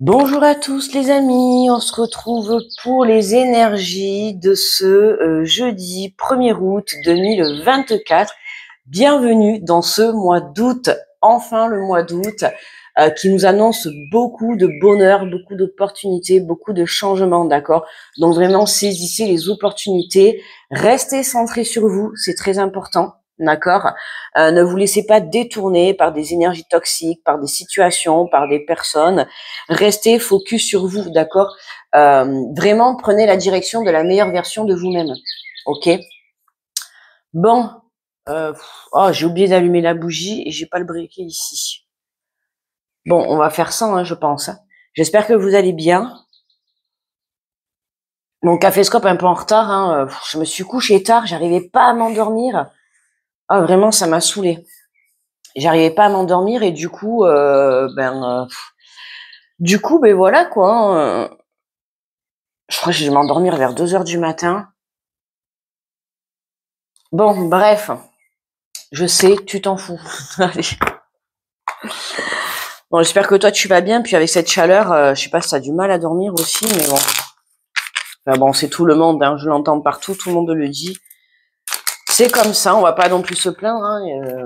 Bonjour à tous les amis, on se retrouve pour les énergies de ce jeudi 1er août 2024. Bienvenue dans ce mois d'août, enfin le mois d'août, qui nous annonce beaucoup de bonheur, beaucoup d'opportunités, beaucoup de changements, d'accord? Donc vraiment saisissez les opportunités, restez centrés sur vous, c'est très important. D'accord. Ne vous laissez pas détourner par des énergies toxiques, par des situations, par des personnes. Restez focus sur vous, d'accord. Vraiment, prenez la direction de la meilleure version de vous-même. Ok. Bon. Oh, j'ai oublié d'allumer la bougie et j'ai pas le briquet ici. Bon, on va faire ça, hein, je pense. J'espère que vous allez bien. Mon caféscope un peu en retard. Hein. Je me suis couchée tard, j'arrivais pas à m'endormir. Ah, vraiment, ça m'a saoulée. J'arrivais pas à m'endormir et du coup, ben voilà quoi. Hein. Je crois que je vais m'endormir vers 2h du matin. Bon, bref. Je sais, tu t'en fous. Allez. Bon, j'espère que toi tu vas bien. Puis avec cette chaleur, je sais pas si t'as du mal à dormir aussi, mais bon. Enfin bon, c'est tout le monde, hein, je l'entends partout, tout le monde le dit. C'est comme ça, on va pas non plus se plaindre, hein,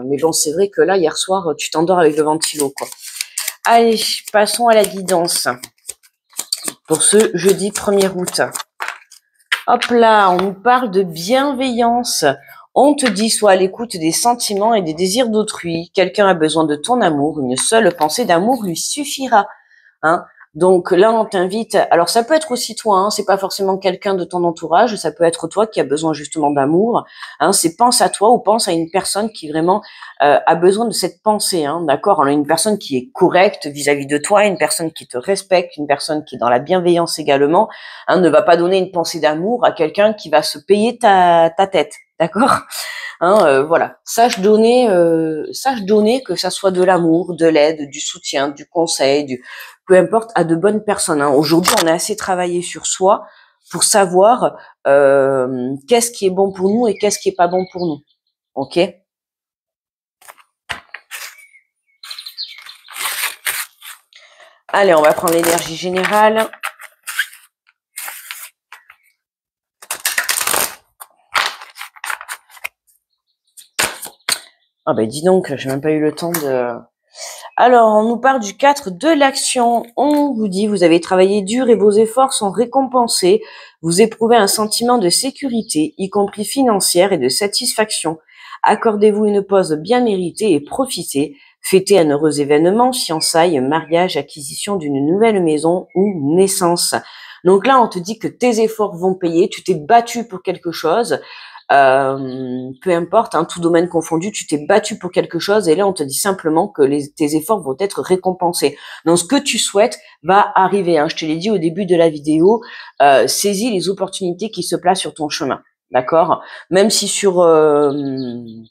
mais bon, c'est vrai que là, hier soir, tu t'endors avec le ventilo, quoi. Allez, passons à la guidance. Pour ce jeudi 1er août. Hop là, on nous parle de bienveillance. On te dit, sois à l'écoute des sentiments et des désirs d'autrui. Quelqu'un a besoin de ton amour. Une seule pensée d'amour lui suffira. Hein. Donc là, on t'invite. Alors ça peut être aussi toi. Hein, c'est pas forcément quelqu'un de ton entourage. Ça peut être toi qui a besoin justement d'amour. Hein, c'est pense à toi ou pense à une personne qui vraiment a besoin de cette pensée. Hein, d'accord. On a une personne qui est correcte vis-à-vis de toi, une personne qui te respecte, une personne qui est dans la bienveillance également. Hein, ne va pas donner une pensée d'amour à quelqu'un qui va se payer ta tête. D'accord. Hein, voilà. Sache donner, que ça soit de l'amour, de l'aide, du soutien, du conseil, peu importe, à de bonnes personnes. Hein. Aujourd'hui, on a assez travaillé sur soi pour savoir qu'est-ce qui est bon pour nous et qu'est-ce qui est pas bon pour nous. Ok. Allez, on va prendre l'énergie générale. Ah ben dis donc, j'ai même pas eu le temps de... Alors, on nous parle du 4 de l'action. On vous dit, vous avez travaillé dur et vos efforts sont récompensés. Vous éprouvez un sentiment de sécurité, y compris financière et de satisfaction. Accordez-vous une pause bien méritée et profitez. Fêtez un heureux événement, fiançailles, mariage, acquisition d'une nouvelle maison ou naissance. Donc là, on te dit que tes efforts vont payer. Tu t'es battu pour quelque chose. Peu importe, hein, tout domaine confondu, tu t'es battu pour quelque chose et là on te dit simplement que tes efforts vont être récompensés. Donc ce que tu souhaites va arriver. Hein. Je te l'ai dit au début de la vidéo, saisis les opportunités qui se placent sur ton chemin, d'accord. Même si sur le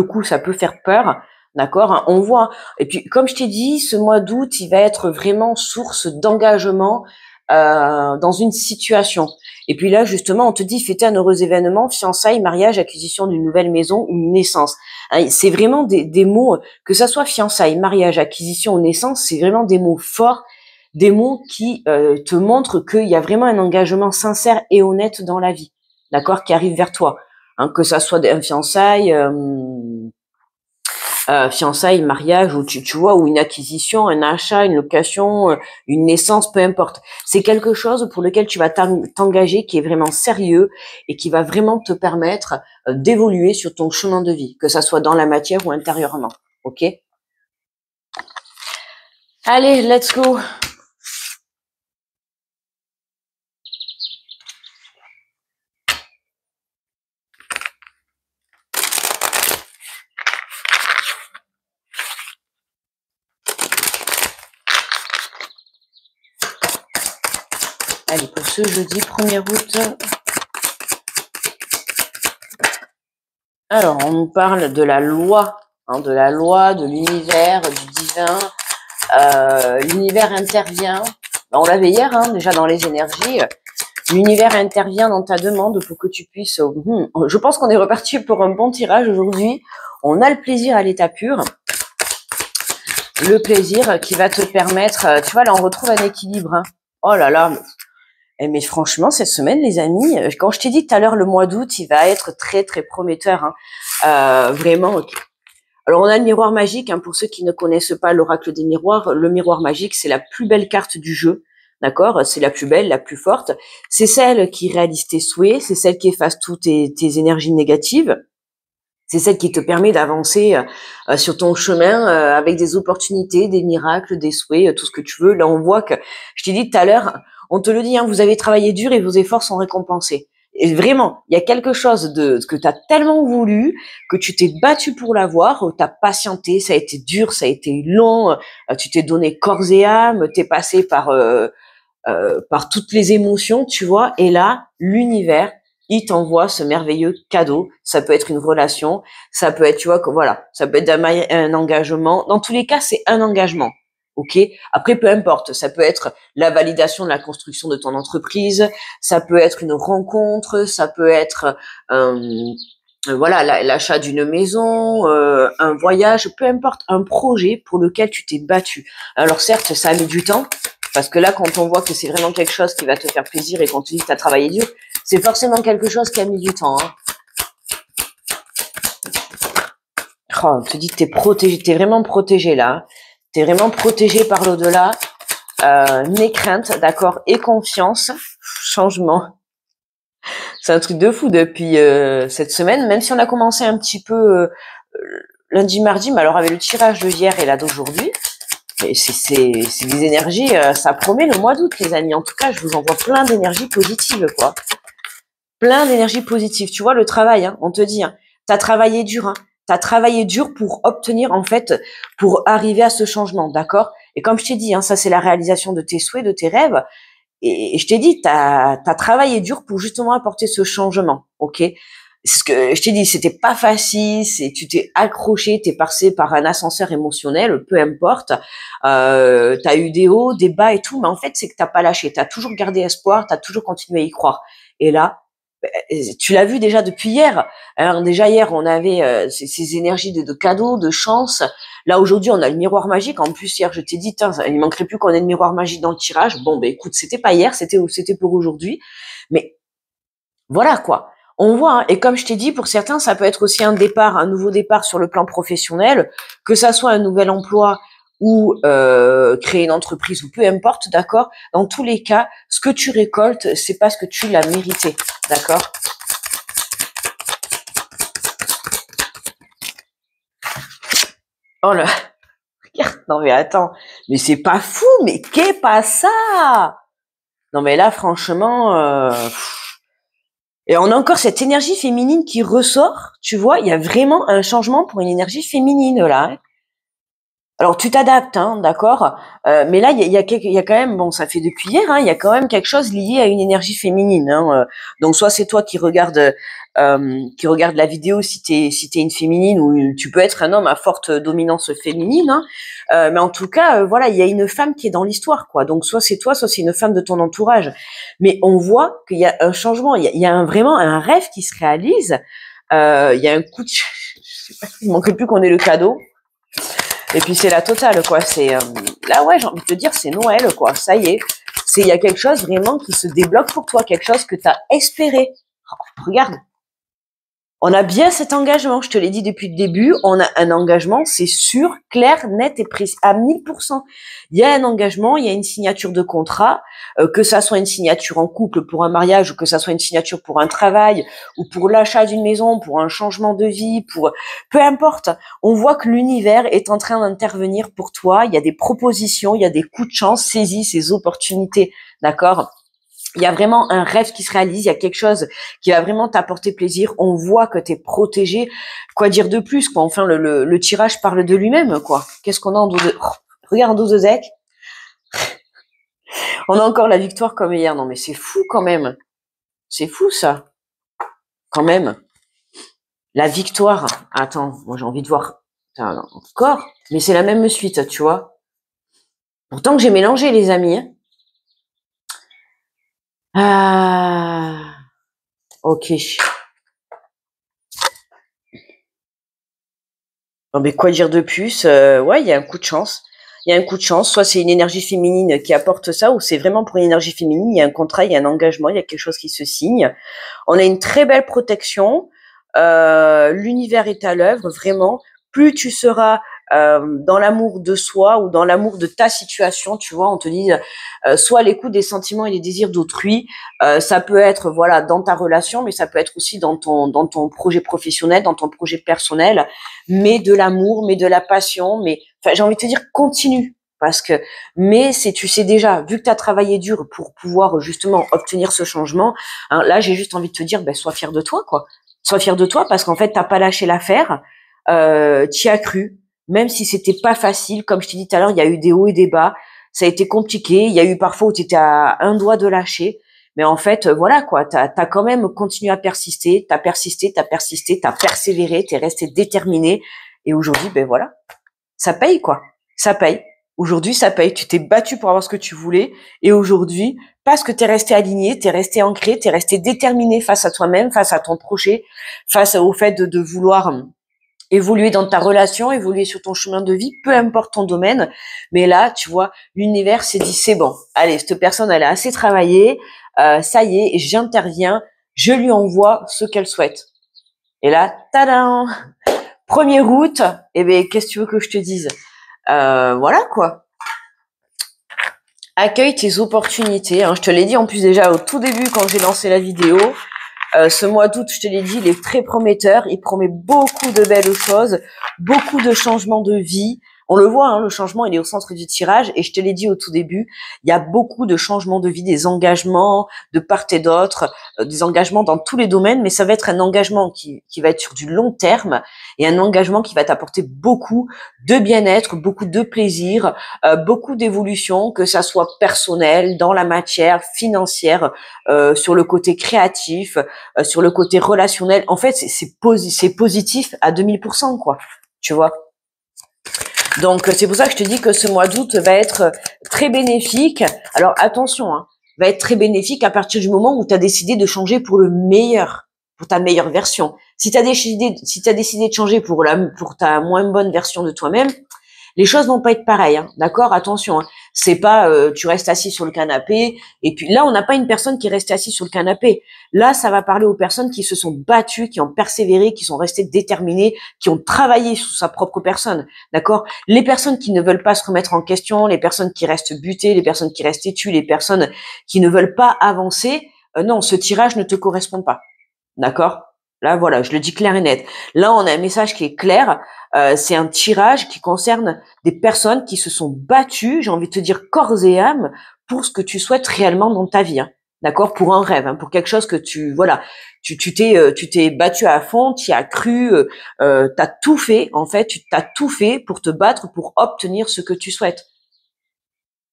coup ça peut faire peur, d'accord. Hein, on voit. Et puis comme je t'ai dit, ce mois d'août il va être vraiment source d'engagement dans une situation. Et puis là, justement, on te dit fêter un heureux événement, fiançailles, mariage, acquisition d'une nouvelle maison ou naissance. Hein, c'est vraiment des mots, que ça soit fiançailles, mariage, acquisition ou naissance, c'est vraiment des mots forts, des mots qui te montrent qu'il y a vraiment un engagement sincère et honnête dans la vie, d'accord, qui arrive vers toi. Hein, que ça soit un fiançailles, mariage, ou tu vois, ou une acquisition, un achat, une location, une naissance, peu importe. C'est quelque chose pour lequel tu vas t'engager, qui est vraiment sérieux et qui va vraiment te permettre d'évoluer sur ton chemin de vie, que ça soit dans la matière ou intérieurement. Ok? Allez, let's go. Allez, pour ce jeudi 1er août. Alors, on nous parle de la loi, hein, de l'univers, du divin. L'univers intervient. On l'avait hier, hein, déjà dans les énergies. L'univers intervient dans ta demande pour que tu puisses... je pense qu'on est reparti pour un bon tirage aujourd'hui. On a le plaisir à l'état pur. le plaisir qui va te permettre, tu vois, là, on retrouve un équilibre. Hein. Oh là là, mais franchement, cette semaine, les amis, quand je t'ai dit tout à l'heure, le mois d'août, il va être très, très prometteur. Hein. Vraiment. Alors, on a le miroir magique. Hein, pour ceux qui ne connaissent pas l'oracle des miroirs, le miroir magique, c'est la plus belle carte du jeu. D'accord? C'est la plus belle, la plus forte. C'est celle qui réalise tes souhaits. C'est celle qui efface toutes tes énergies négatives. C'est celle qui te permet d'avancer sur ton chemin avec des opportunités, des miracles, des souhaits, tout ce que tu veux. Là, on voit que, je t'ai dit tout à l'heure, on te le dit, hein, vous avez travaillé dur et vos efforts sont récompensés. Et vraiment, il y a quelque chose de que tu as tellement voulu, que tu t'es battu pour l'avoir, tu as patienté, ça a été dur, ça a été long, tu t'es donné corps et âme, t'es passé par toutes les émotions, tu vois. Et là, l'univers, il t'envoie ce merveilleux cadeau. Ça peut être une relation, ça peut être, tu vois, que voilà, ça peut être un engagement. Dans tous les cas, c'est un engagement. Ok. Après, peu importe. Ça peut être la validation de la construction de ton entreprise. Ça peut être une rencontre. Ça peut être voilà, l'achat d'une maison, un voyage, peu importe, un projet pour lequel tu t'es battu. Alors certes, ça a mis du temps, parce que là, quand on voit que c'est vraiment quelque chose qui va te faire plaisir et qu'on te dit que tu as travaillé dur, c'est forcément quelque chose qui a mis du temps. Hein. Oh, on te dit que t'es protégé, t'es vraiment protégé là. Hein. T'es vraiment protégé par l'au-delà. N'aie crainte, d'accord, et confiance. Changement. C'est un truc de fou depuis cette semaine, même si on a commencé un petit peu lundi, mardi, mais alors avec le tirage de hier et là d'aujourd'hui, c'est des énergies, ça promet le mois d'août, les amis. En tout cas, je vous envoie plein d'énergies positives, quoi. Plein d'énergie positive. Tu vois, le travail, hein, on te dit, hein, t'as travaillé dur, hein, t'as travaillé dur pour obtenir, en fait, pour arriver à ce changement, d'accord? Et comme je t'ai dit, hein, ça c'est la réalisation de tes souhaits, de tes rêves. Et je t'ai dit, t'as travaillé dur pour justement apporter ce changement, ok? C'est ce que je t'ai dit, c'était pas facile, tu t'es accroché, t'es passé par un ascenseur émotionnel, peu importe. T'as eu des hauts, des bas et tout, mais en fait, c'est que t'as pas lâché, t'as toujours gardé espoir, t'as toujours continué à y croire. Et là, tu l'as vu déjà depuis hier. Alors déjà hier, on avait ces énergies de cadeaux, de chance. Là aujourd'hui, on a le miroir magique. En plus hier, je t'ai dit, il manquerait plus qu'on ait le miroir magique dans le tirage. Bon, ben écoute, c'était pas hier, c'était pour aujourd'hui. Mais voilà quoi. On voit. Hein, et comme je t'ai dit, pour certains, ça peut être aussi un départ, un nouveau départ sur le plan professionnel, que ça soit un nouvel emploi ou créer une entreprise ou peu importe, d'accord. Dans tous les cas, ce que tu récoltes, c'est parce que tu l'as mérité, d'accord. Oh là, regarde, non mais attends, mais c'est pas fou, mais qu'est pas ça? Non mais là, franchement, et on a encore cette énergie féminine qui ressort, tu vois, il y a vraiment un changement pour une énergie féminine là. Hein. Alors tu t'adaptes, hein, d'accord, mais là il y a quand même, bon, ça fait depuis hier, hein, il y a quand même quelque chose lié à une énergie féminine. Hein, donc soit c'est toi qui regarde la vidéo si t'es une féminine ou tu peux être un homme à forte dominance féminine. Hein, mais en tout cas, voilà, il y a une femme qui est dans l'histoire, quoi. Donc soit c'est toi, soit c'est une femme de ton entourage. Mais on voit qu'il y a un changement, il y a vraiment un rêve qui se réalise. Il y a un coup de, je sais pas, il manquerait plus qu'on ait le cadeau. Et puis c'est la totale, quoi. C'est là, ouais, j'ai envie de te dire, c'est Noël, quoi. Ça y est, il y a quelque chose vraiment qui se débloque pour toi, quelque chose que tu as espéré. Oh, regarde, on a bien cet engagement. Je te l'ai dit depuis le début, on a un engagement, c'est sûr, clair, net et précis à 1000%. Il y a un engagement, il y a une signature de contrat, que ça soit une signature en couple pour un mariage, ou que ça soit une signature pour un travail, ou pour l'achat d'une maison, pour un changement de vie, pour peu importe. On voit que l'univers est en train d'intervenir pour toi. Il y a des propositions, il y a des coups de chance. Saisis ces opportunités, d'accord? Il y a vraiment un rêve qui se réalise, il y a quelque chose qui va vraiment t'apporter plaisir. On voit que tu es protégé. Quoi dire de plus, quoi? Enfin, le tirage parle de lui-même, quoi. Qu'est-ce qu'on a en dos de... Oh, regarde en dos de Zek. On a encore la victoire comme hier. Non, mais c'est fou quand même. C'est fou, ça. Quand même. La victoire. Attends, moi j'ai envie de voir. Putain, encore. Mais c'est la même suite, tu vois. Pourtant que j'ai mélangé, les amis. Hein. Ah... Ok. Non, mais quoi dire de plus? Ouais, il y a un coup de chance. il y a un coup de chance, soit c'est une énergie féminine qui apporte ça, ou c'est vraiment pour une énergie féminine, il y a un contrat, il y a un engagement, il y a quelque chose qui se signe. On a une très belle protection, l'univers est à l'œuvre, vraiment. Plus tu seras dans l'amour de soi ou dans l'amour de ta situation, tu vois, on te dit soit l'écoute des sentiments et des désirs d'autrui, ça peut être voilà dans ta relation, mais ça peut être aussi dans ton projet professionnel, dans ton projet personnel, mais de l'amour, mais de la passion, mais enfin j'ai envie de te dire continue. Parce que, mais c'est, tu sais déjà, vu que tu as travaillé dur pour pouvoir justement obtenir ce changement, hein, là j'ai juste envie de te dire, ben sois fier de toi, quoi. Sois fier de toi parce qu'en fait t'as pas lâché l'affaire, t'y as cru, même si c'était pas facile. Comme je t'ai dit tout à l'heure, il y a eu des hauts et des bas, ça a été compliqué. Il y a eu parfois où tu étais à un doigt de lâcher, mais en fait, voilà quoi, t'as quand même continué à persister, t'as persisté, t'as persisté, t'as persévéré, t'es resté déterminé, et aujourd'hui, ben voilà, ça paye quoi, ça paye. Aujourd'hui, ça paye. Tu t'es battu pour avoir ce que tu voulais, et aujourd'hui, parce que t'es resté aligné, t'es resté ancré, t'es resté déterminé face à toi-même, face à ton projet, face au fait de vouloir évoluer dans ta relation, évoluer sur ton chemin de vie, peu importe ton domaine. Mais là, tu vois, l'univers s'est dit, c'est bon, allez, cette personne, elle a assez travaillé, ça y est, j'interviens, je lui envoie ce qu'elle souhaite. Et là, tadam, 1er août, eh ben, qu'est-ce que tu veux que je te dise? Voilà, quoi. Accueille tes opportunités, hein. Je te l'ai dit en plus déjà au tout début quand j'ai lancé la vidéo. Ce mois d'août, je te l'ai dit, il est très prometteur. Il promet beaucoup de belles choses, beaucoup de changements de vie. On le voit, hein, le changement, il est au centre du tirage. Et je te l'ai dit au tout début, il y a beaucoup de changements de vie, des engagements de part et d'autre, des engagements dans tous les domaines. Mais ça va être un engagement qui va être sur du long terme et un engagement qui va t'apporter beaucoup de bien-être, beaucoup de plaisir, beaucoup d'évolution, que ça soit personnel, dans la matière, financière, sur le côté créatif, sur le côté relationnel. En fait, c'est positif à 2000%, quoi. Tu vois. Donc, c'est pour ça que je te dis que ce mois d'août va être très bénéfique. Alors, attention, hein, va être très bénéfique à partir du moment où tu as décidé de changer pour le meilleur, pour ta meilleure version. Si tu as décidé de changer pour ta moins bonne version de toi-même, les choses vont pas être pareilles, hein, d'accord? Attention, hein. C'est pas tu restes assis sur le canapé et puis là on n'a pas une personne qui est restée assise sur le canapé. Là, ça va parler aux personnes qui se sont battues, qui ont persévéré, qui sont restées déterminées, qui ont travaillé sur sa propre personne, d'accord? Les personnes qui ne veulent pas se remettre en question, les personnes qui restent butées, les personnes qui restent têtues, les personnes qui ne veulent pas avancer, non, ce tirage ne te correspond pas. D'accord? Là, voilà, je le dis clair et net. Là, on a un message qui est clair. C'est un tirage qui concerne des personnes qui se sont battues, j'ai envie de te dire corps et âme, pour ce que tu souhaites réellement dans ta vie. Hein. D'accord? Pour un rêve, hein, pour quelque chose que tu t'es battu à fond, tu y as cru, t'as tout fait. En fait, tu t'as tout fait pour te battre, pour obtenir ce que tu souhaites.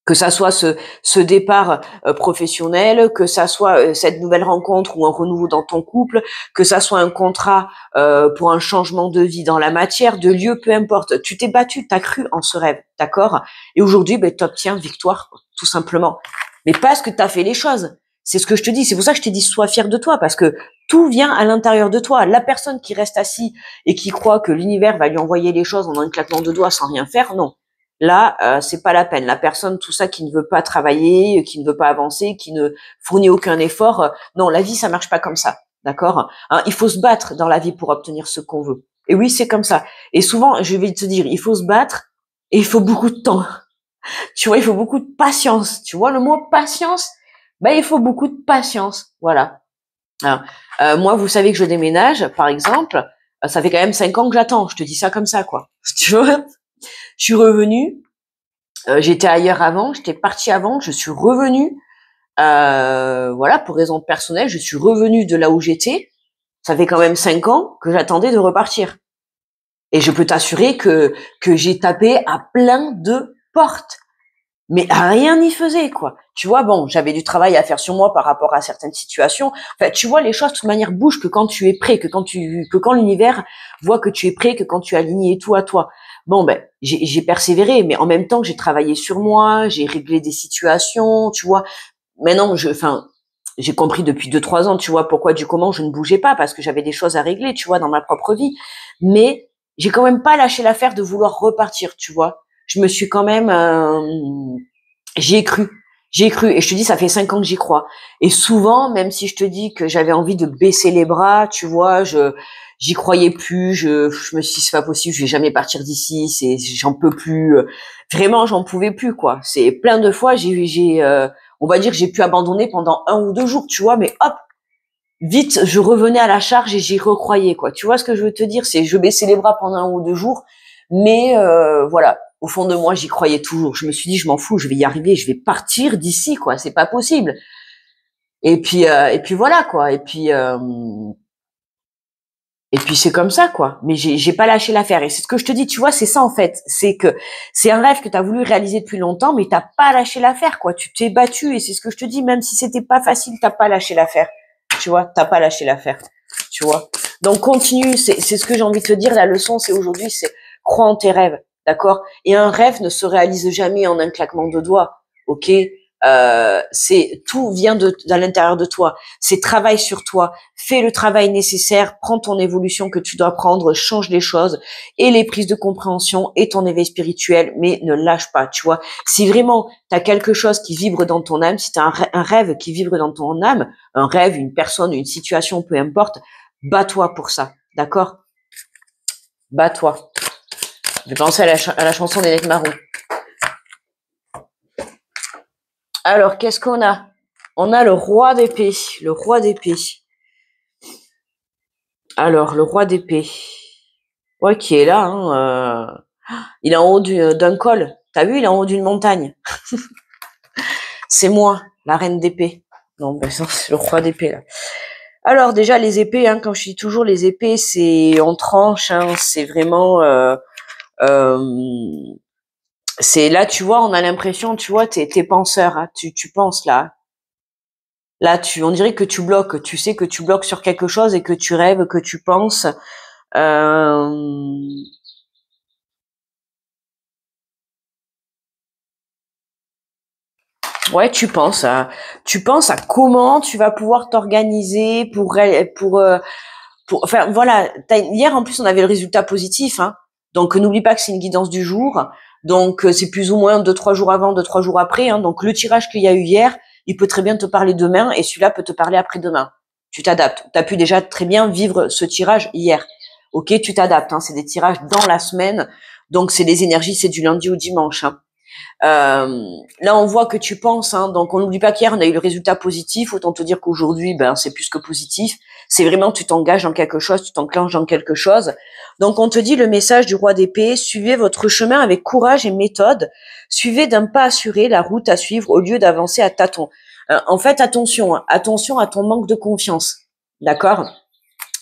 Que ça soit ce départ professionnel, que ça soit cette nouvelle rencontre ou un renouveau dans ton couple, que ça soit un contrat pour un changement de vie dans la matière, de lieu, peu importe. Tu t'es battu, t'as cru en ce rêve, d'accord? Et aujourd'hui, ben, t'obtiens victoire, tout simplement. Mais parce que t'as fait les choses. C'est ce que je te dis. C'est pour ça que je t'ai dit, sois fier de toi, parce que tout vient à l'intérieur de toi. La personne qui reste assise et qui croit que l'univers va lui envoyer les choses en un claquement de doigts sans rien faire, non. Là, c'est pas la peine. La personne, tout ça, qui ne veut pas travailler, qui ne veut pas avancer, qui ne fournit aucun effort, non, la vie, ça marche pas comme ça, d'accord? Hein, il faut se battre dans la vie pour obtenir ce qu'on veut. Et oui, c'est comme ça. Et souvent, je vais te dire, il faut se battre et il faut beaucoup de temps. Tu vois, il faut beaucoup de patience. Tu vois le mot patience? Ben, il faut beaucoup de patience. Voilà. Hein. Moi, vous savez que je déménage, par exemple. Ça fait quand même 5 ans que j'attends. Je te dis ça comme ça, quoi. Tu vois? Je suis revenue, j'étais ailleurs avant, j'étais partie avant, je suis revenue, voilà, pour raison personnelle, je suis revenue de là où j'étais. Ça fait quand même 5 ans que j'attendais de repartir. Et je peux t'assurer que j'ai tapé à plein de portes. Mais rien n'y faisait, quoi. Tu vois, bon, j'avais du travail à faire sur moi par rapport à certaines situations. Enfin, tu vois, les choses, de toute manière, bougent que quand tu es prêt, que quand l'univers voit que tu es prêt, que quand tu as aligné tout à toi. Bon, ben, j'ai persévéré, mais en même temps, j'ai travaillé sur moi, j'ai réglé des situations, tu vois. Maintenant, j'ai compris depuis 2-3 ans, tu vois, pourquoi du comment je ne bougeais pas, parce que j'avais des choses à régler, tu vois, dans ma propre vie. Mais j'ai quand même pas lâché l'affaire de vouloir repartir, tu vois. je me suis quand même, j'y ai cru. J'y ai cru. Et je te dis, ça fait 5 ans que j'y crois. Et souvent, même si je te dis que j'avais envie de baisser les bras, tu vois, j'y croyais plus. Je me suis dit, c'est pas possible, je vais jamais partir d'ici. J'en peux plus. Vraiment, j'en pouvais plus, quoi. C'est plein de fois, on va dire que j'ai pu abandonner pendant 1 ou 2 jours, tu vois, mais hop, vite, je revenais à la charge et j'y recroyais, quoi. Tu vois ce que je veux te dire? C'est, je baissais les bras pendant 1 ou 2 jours, mais voilà. Au fond de moi, j'y croyais toujours. Je me suis dit, je m'en fous, je vais y arriver, je vais partir d'ici, quoi. C'est pas possible. Et puis voilà, quoi. Et puis c'est comme ça, quoi. Mais j'ai pas lâché l'affaire. Et c'est ce que je te dis, tu vois, c'est ça en fait. C'est que c'est un rêve que tu as voulu réaliser depuis longtemps, mais t'as pas lâché l'affaire, quoi. Tu t'es battu. Et c'est ce que je te dis, même si c'était pas facile, t'as pas lâché l'affaire. Tu vois, t'as pas lâché l'affaire. Tu vois. Donc continue. C'est ce que j'ai envie de te dire. La leçon, c'est aujourd'hui, c'est crois en tes rêves, d'accord. Et un rêve ne se réalise jamais en un claquement de doigts, ok. C'est tout vient de l'intérieur de toi. C'est travaille sur toi, fais le travail nécessaire, prends ton évolution que tu dois prendre, change les choses et les prises de compréhension et ton éveil spirituel, mais ne lâche pas, tu vois. Si vraiment tu as quelque chose qui vibre dans ton âme, si tu as un rêve qui vibre dans ton âme, un rêve, une personne, une situation, peu importe, bats-toi pour ça, d'accord. Bats-toi. Je vais penser à la chanson d'Éric Marron. Alors, qu'est-ce qu'on a? On a le roi d'épée. Le roi d'épée. Alors, le roi d'épée. Ouais, qui est là. Hein, il est en haut d'un col. T'as vu, il est en haut d'une montagne. C'est moi, la reine d'épée. Non, ben ça, c'est le roi d'épée, là. Alors, déjà, les épées, hein, quand je dis toujours les épées, c'est en tranche. Hein, c'est vraiment... c'est là, tu vois, on a l'impression, tu vois, t'es penseur. Hein, tu penses, là. Là, on dirait que tu bloques. Tu sais que tu bloques sur quelque chose et que tu rêves, que tu penses. Ouais, tu penses à comment tu vas pouvoir t'organiser enfin voilà. Hier en plus on avait le résultat positif, hein. Donc n'oublie pas que c'est une guidance du jour. Donc c'est plus ou moins 2-3 jours avant, 2-3 jours après. Hein. Donc le tirage qu'il y a eu hier, il peut très bien te parler demain et celui-là peut te parler après-demain. Tu t'adaptes. Tu as pu déjà très bien vivre ce tirage hier. Ok, tu t'adaptes. Hein. C'est des tirages dans la semaine. Donc c'est les énergies, c'est du lundi au dimanche. Hein. Là, on voit que tu penses, hein, donc on n'oublie pas qu'hier on a eu le résultat positif. Autant te dire qu'aujourd'hui, ben c'est plus que positif. C'est vraiment tu t'engages dans quelque chose, tu t'enclenches dans quelque chose. Donc on te dit le message du roi d'épée: suivez votre chemin avec courage et méthode. Suivez d'un pas assuré la route à suivre au lieu d'avancer à tâtons. En fait, attention, hein, attention à ton manque de confiance, d'accord,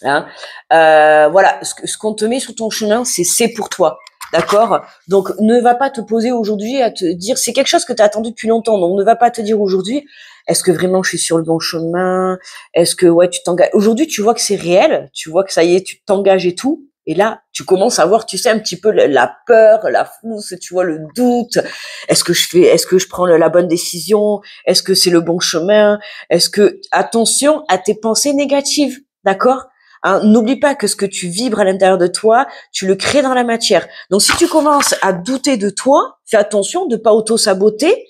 hein. Voilà, ce qu'on te met sur ton chemin, c'est pour toi. D'accord. Donc, ne va pas te poser aujourd'hui à te dire, c'est quelque chose que tu as attendu depuis longtemps. Donc, ne va pas te dire aujourd'hui, est-ce que vraiment je suis sur le bon chemin? Est-ce que, ouais, tu t'engages? Aujourd'hui, tu vois que c'est réel. Tu vois que ça y est, tu t'engages et tout. Et là, tu commences à voir, tu sais, un petit peu la peur, la frousse, tu vois, le doute. Est-ce que je prends la bonne décision? Est-ce que c'est le bon chemin? Attention à tes pensées négatives. D'accord? Hein, n'oublie pas que ce que tu vibres à l'intérieur de toi, tu le crées dans la matière. Donc, si tu commences à douter de toi, fais attention de pas auto-saboter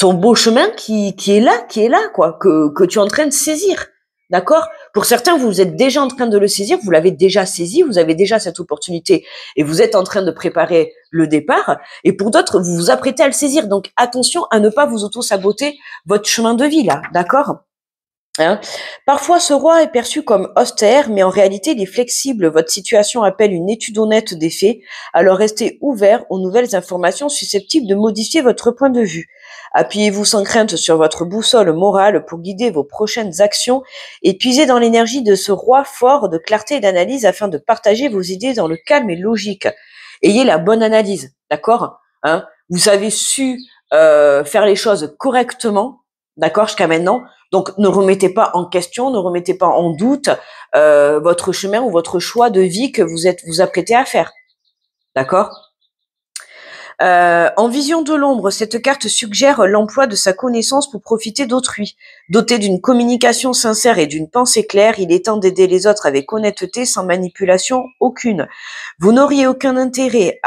ton beau chemin qui est là, quoi, que tu es en train de saisir. D'accord? Pour certains, vous êtes déjà en train de le saisir, vous l'avez déjà saisi, vous avez déjà cette opportunité et vous êtes en train de préparer le départ. Et pour d'autres, vous vous apprêtez à le saisir. Donc, attention à ne pas vous auto-saboter votre chemin de vie, là. D'accord? Hein. Parfois, ce roi est perçu comme austère, mais en réalité, il est flexible. Votre situation appelle une étude honnête des faits, alors restez ouvert aux nouvelles informations susceptibles de modifier votre point de vue. Appuyez-vous sans crainte sur votre boussole morale pour guider vos prochaines actions et puisez dans l'énergie de ce roi fort de clarté et d'analyse afin de partager vos idées dans le calme et logique. Ayez la bonne analyse, d'accord, hein. Vous avez su faire les choses correctement, d'accord, jusqu'à maintenant. Donc, ne remettez pas en question, ne remettez pas en doute votre chemin ou votre choix de vie que vous apprêtez à faire. D'accord? En vision de l'ombre, cette carte suggère l'emploi de sa connaissance pour profiter d'autrui. Doté d'une communication sincère et d'une pensée claire, il est temps d'aider les autres avec honnêteté sans manipulation aucune. Vous n'auriez aucun intérêt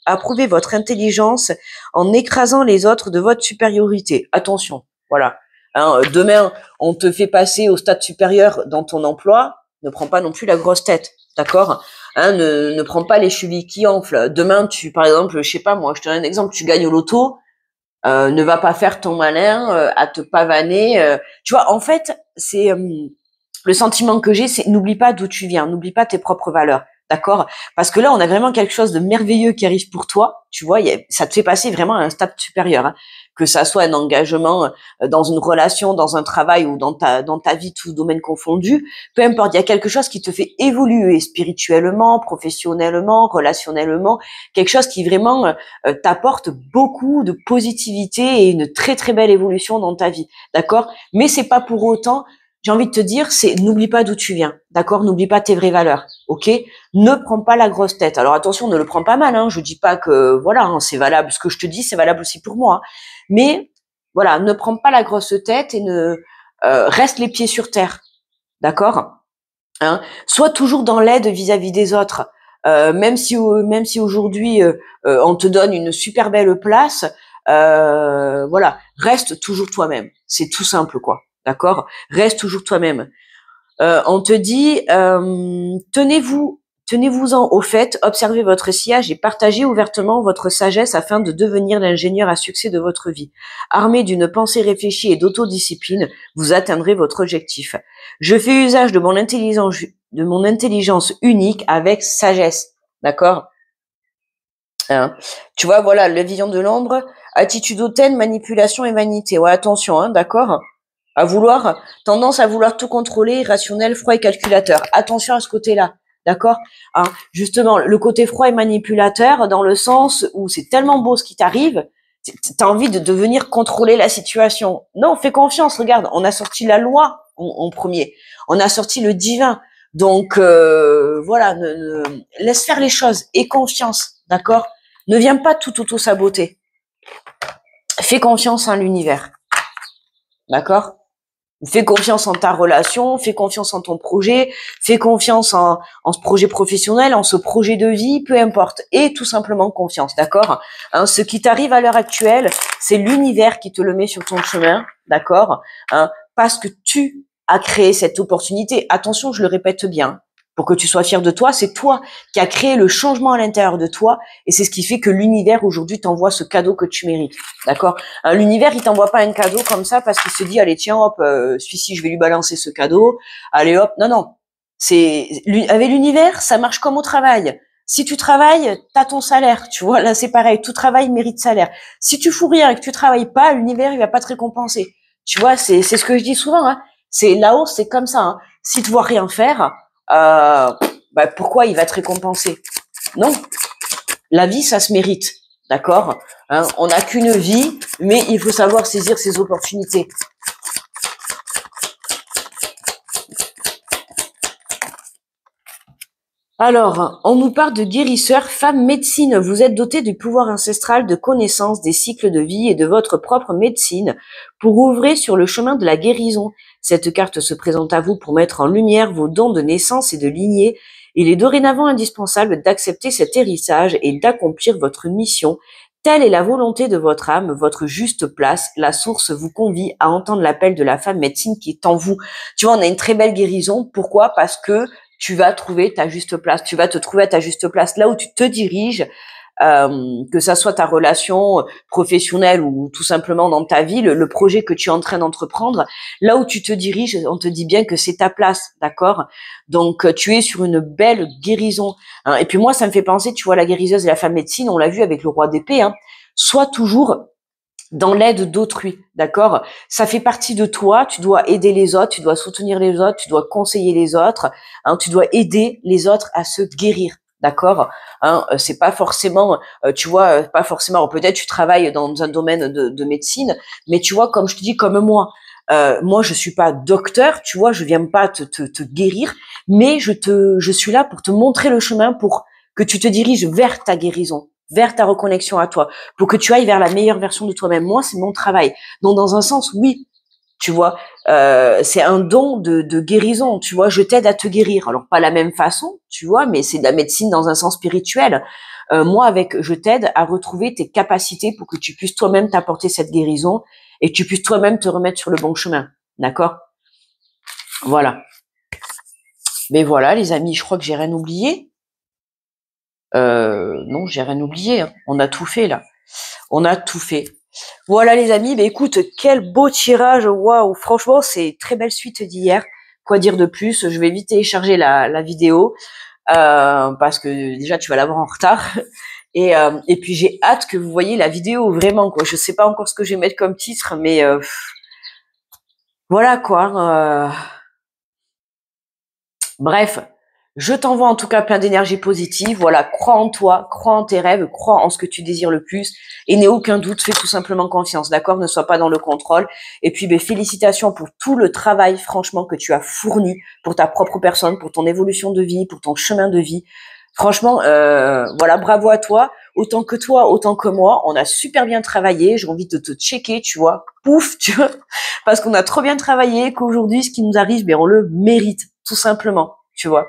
approuver votre intelligence en écrasant les autres de votre supériorité. Attention, voilà. Hein, demain, on te fait passer au stade supérieur dans ton emploi, ne prends pas non plus la grosse tête, d'accord? Hein, ne prends pas les chevilles qui enflent. Demain, par exemple, je sais pas moi, je te donne un exemple, tu gagnes au loto, ne va pas faire ton malin à te pavaner. Tu vois, en fait, c'est le sentiment que j'ai, c'est n'oublie pas d'où tu viens, n'oublie pas tes propres valeurs, d'accord? Parce que là, on a vraiment quelque chose de merveilleux qui arrive pour toi. Tu vois, ça te fait passer vraiment à un stade supérieur, hein. Que ça soit un engagement dans une relation, dans un travail ou dans ta vie, tous domaines confondus, peu importe, il y a quelque chose qui te fait évoluer spirituellement, professionnellement, relationnellement, quelque chose qui vraiment t'apporte beaucoup de positivité et une très très belle évolution dans ta vie, d'accord? Mais c'est pas pour autant, j'ai envie de te dire, n'oublie pas d'où tu viens, d'accord? N'oublie pas tes vraies valeurs, ok? Ne prends pas la grosse tête. Alors attention, ne le prends pas mal, hein. Je dis pas que voilà, hein, c'est valable. Ce que je te dis, c'est valable aussi pour moi, hein. Mais voilà, ne prends pas la grosse tête et ne reste les pieds sur terre, d'accord? Hein? Sois toujours dans l'aide vis-à-vis des autres. Même si aujourd'hui on te donne une super belle place, voilà, reste toujours toi-même. C'est tout simple, quoi. D'accord? Reste toujours toi-même. On te dit, tenez-vous-en au fait, observez votre sillage et partagez ouvertement votre sagesse afin de devenir l'ingénieur à succès de votre vie. Armé d'une pensée réfléchie et d'autodiscipline, vous atteindrez votre objectif. Je fais usage de mon intelligence unique avec sagesse. D'accord? Hein. Tu vois, voilà, le vision de l'ombre, attitude hautaine, manipulation et vanité. Ouais, attention, hein, d'accord? Tendance à vouloir tout contrôler, rationnel, froid et calculateur. Attention à ce côté-là, d'accord? Hein, justement, le côté froid et manipulateur, dans le sens où c'est tellement beau ce qui t'arrive, t'as envie de venir contrôler la situation. Non, fais confiance, regarde, on a sorti la loi en premier, on a sorti le divin, donc voilà, laisse faire les choses, aie confiance, d'accord? Ne viens pas tout auto-saboter. Fais confiance en l'univers, d'accord? Fais confiance en ta relation, fais confiance en ton projet, fais confiance en ce projet professionnel, en ce projet de vie, peu importe. Et tout simplement confiance, d'accord? Hein, ce qui t'arrive à l'heure actuelle, c'est l'univers qui te le met sur ton chemin, d'accord? Hein, parce que tu as créé cette opportunité. Attention, je le répète bien, pour que tu sois fier de toi, c'est toi qui as créé le changement à l'intérieur de toi, et c'est ce qui fait que l'univers aujourd'hui t'envoie ce cadeau que tu mérites, d'accord? L'univers, il t'envoie pas un cadeau comme ça parce qu'il se dit, allez, tiens, hop, celui-ci, je vais lui balancer ce cadeau. Allez, hop. Non, non. Avec l'univers, ça marche comme au travail. Si tu travailles, t'as ton salaire, tu vois. Là, c'est pareil. Tout travail mérite salaire. Si tu fous rien et que tu travailles pas, l'univers, il va pas te récompenser. Tu vois, c'est ce que je dis souvent, hein. C'est là-haut, c'est comme ça, hein. Si tu vois rien faire, pourquoi il va te récompenser? Non. La vie, ça se mérite. D'accord? Hein, on n'a qu'une vie, mais il faut savoir saisir ses opportunités. Alors, on nous parle de guérisseur, femme médecine. Vous êtes doté du pouvoir ancestral de connaissance des cycles de vie et de votre propre médecine pour ouvrir sur le chemin de la guérison. Cette carte se présente à vous pour mettre en lumière vos dons de naissance et de lignée. Il est dorénavant indispensable d'accepter cet héritage et d'accomplir votre mission. Telle est la volonté de votre âme, votre juste place. La source vous convie à entendre l'appel de la femme médecine qui est en vous. Tu vois, on a une très belle guérison. Pourquoi? Parce que tu vas trouver ta juste place. Tu vas te trouver à ta juste place là où tu te diriges, que ça soit ta relation professionnelle ou tout simplement dans ta vie, le projet que tu es en train d'entreprendre, là où tu te diriges, on te dit bien que c'est ta place, d'accord? Donc tu es sur une belle guérison, hein. Et puis moi, ça me fait penser, tu vois, la guériseuse et la femme médecine, on l'a vu avec le roi d'épée, hein. Sois toujours dans l'aide d'autrui, d'accord? Ça fait partie de toi, tu dois aider les autres, tu dois soutenir les autres, tu dois conseiller les autres, hein, tu dois aider les autres à se guérir, d'accord? Hein, c'est pas forcément, tu vois, pas forcément, peut-être tu travailles dans un domaine de médecine, mais tu vois, comme je te dis, comme moi je suis pas docteur, tu vois, je viens pas te guérir, mais je suis là pour te montrer le chemin pour que tu te diriges vers ta guérison, vers ta reconnexion à toi, pour que tu ailles vers la meilleure version de toi-même. Moi, c'est mon travail. Donc, dans un sens, oui, tu vois, c'est un don de guérison, tu vois, je t'aide à te guérir. Alors, pas la même façon, tu vois, mais c'est de la médecine dans un sens spirituel. Moi, je t'aide à retrouver tes capacités pour que tu puisses toi-même t'apporter cette guérison et que tu puisses toi-même te remettre sur le bon chemin. D'accord? Voilà. Mais voilà, les amis, je crois que j'ai rien oublié. Non, j'ai rien oublié. Hein. On a tout fait là. On a tout fait. Voilà les amis, bah écoute, quel beau tirage, waouh, franchement c'est très belle suite d'hier. Quoi dire de plus? Je vais vite télécharger la vidéo parce que déjà tu vas l'avoir en retard et puis j'ai hâte que vous voyez la vidéo vraiment quoi. Je sais pas encore ce que je vais mettre comme titre, mais voilà quoi. Bref, je t'envoie en tout cas plein d'énergie positive. Voilà, crois en toi, crois en tes rêves, crois en ce que tu désires le plus et n'aie aucun doute, fais tout simplement confiance, d'accord? Ne sois pas dans le contrôle. Et puis, félicitations pour tout le travail, franchement, que tu as fourni pour ta propre personne, pour ton évolution de vie, pour ton chemin de vie. Franchement, voilà, bravo à toi. Autant que toi, autant que moi, on a super bien travaillé. J'ai envie de te checker, tu vois. Pouf, tu vois. Parce qu'on a trop bien travaillé, qu'aujourd'hui, ce qui nous arrive, on le mérite, tout simplement, tu vois.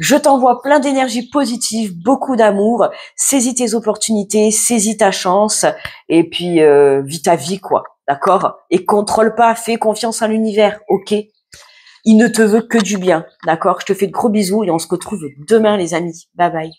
Je t'envoie plein d'énergie positive, beaucoup d'amour. Saisis tes opportunités, saisis ta chance, et puis vis ta vie, quoi. D'accord? Et contrôle pas, fais confiance à l'univers, ok? Il ne te veut que du bien, d'accord? Je te fais de gros bisous et on se retrouve demain, les amis. Bye bye.